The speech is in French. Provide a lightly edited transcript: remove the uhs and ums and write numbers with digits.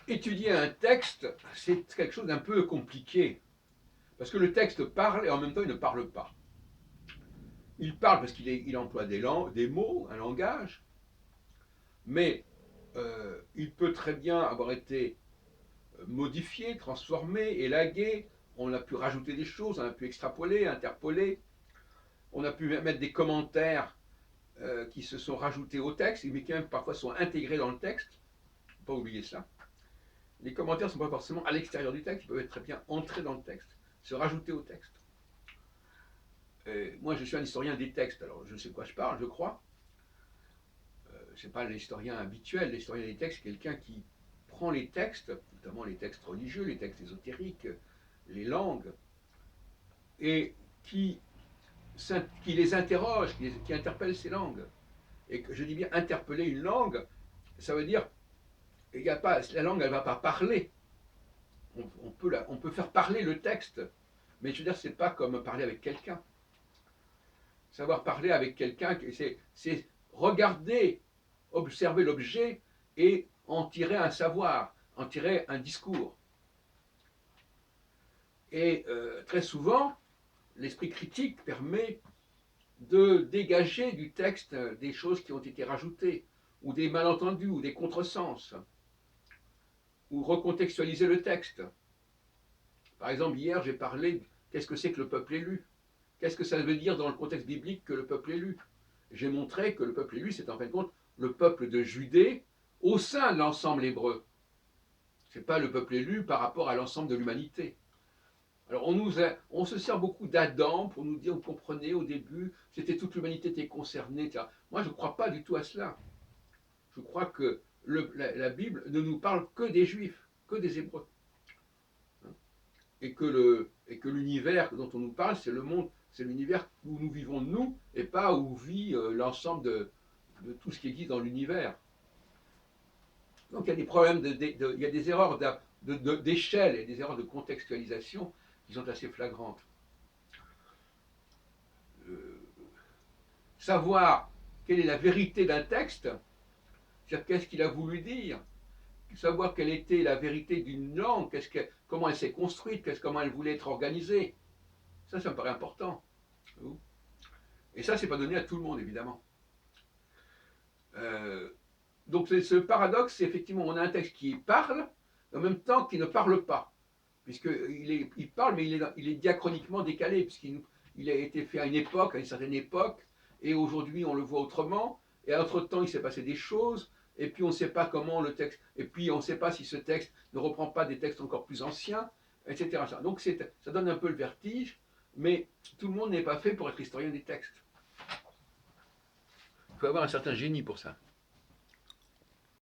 Étudier un texte, c'est quelque chose d'un peu compliqué, parce que le texte parle et en même temps il ne parle pas. Il parle parce il emploie des mots, un langage, mais il peut très bien avoir été modifié, transformé, élagué. On a pu rajouter des choses, on a pu extrapoler, interpoler, on a pu mettre des commentaires qui se sont rajoutés au texte, mais qui même parfois sont intégrés dans le texte. Il ne faut pas oublier ça. Les commentaires ne sont pas forcément à l'extérieur du texte, ils peuvent être très bien entrés dans le texte, se rajouter au texte. Moi, je suis un historien des textes, alors je sais de quoi je parle, je crois. Ce n'est pas l'historien habituel, l'historien des textes, quelqu'un qui prend les textes, notamment les textes religieux, les textes ésotériques, les langues, et qui les interroge, qui interpelle ces langues. Et que je dis bien interpeller une langue, ça veut dire, il y a pas, la langue, elle ne va pas parler. On peut faire parler le texte, mais je veux dire, c'est pas comme parler avec quelqu'un. Savoir parler avec quelqu'un, c'est regarder, observer l'objet et en tirer un savoir, en tirer un discours. Et très souvent, l'esprit critique permet de dégager du texte des choses qui ont été rajoutées, ou des malentendus, ou des contresens, ou recontextualiser le texte. Par exemple, hier, j'ai parlé qu'est-ce que c'est que le peuple élu. Qu'est-ce que ça veut dire dans le contexte biblique que le peuple élu? J'ai montré que le peuple élu, c'est en fin de compte le peuple de Judée au sein de l'ensemble hébreu. Ce n'est pas le peuple élu par rapport à l'ensemble de l'humanité. Alors on se sert beaucoup d'Adam pour nous dire, vous comprenez, au début, c'était toute l'humanité était concernée, etc. Moi, je ne crois pas du tout à cela. Je crois que la Bible ne nous parle que des Juifs, que des Hébreux. Et que l'univers dont on nous parle, c'est le monde, c'est l'univers où nous vivons nous, et pas où vit l'ensemble de tout ce qui existe dans l'univers. Donc il y a des problèmes, il y a des erreurs d'échelle et des erreurs de contextualisation qui sont assez flagrantes. Euh, Savoir quelle est la vérité d'un texte, c'est-à-dire qu'est-ce qu'il a voulu dire, savoir quelle était la vérité d'une langue, comment elle s'est construite, comment elle voulait être organisée, ça me paraît important. Et ça, c'est pas donné à tout le monde, évidemment. Euh, donc ce paradoxe, c'est effectivement, on a un texte qui parle, en même temps qui ne parle pas, puisqu'il parle, mais il est diachroniquement décalé, puisqu'il a été fait à une époque, à une certaine époque, et aujourd'hui on le voit autrement, et à autre temps il s'est passé des choses, et puis on ne sait pas comment le texte, et puis on ne sait pas si ce texte ne reprend pas des textes encore plus anciens, etc. Donc ça donne un peu le vertige, mais tout le monde n'est pas fait pour être historien des textes. Il faut avoir un certain génie pour ça.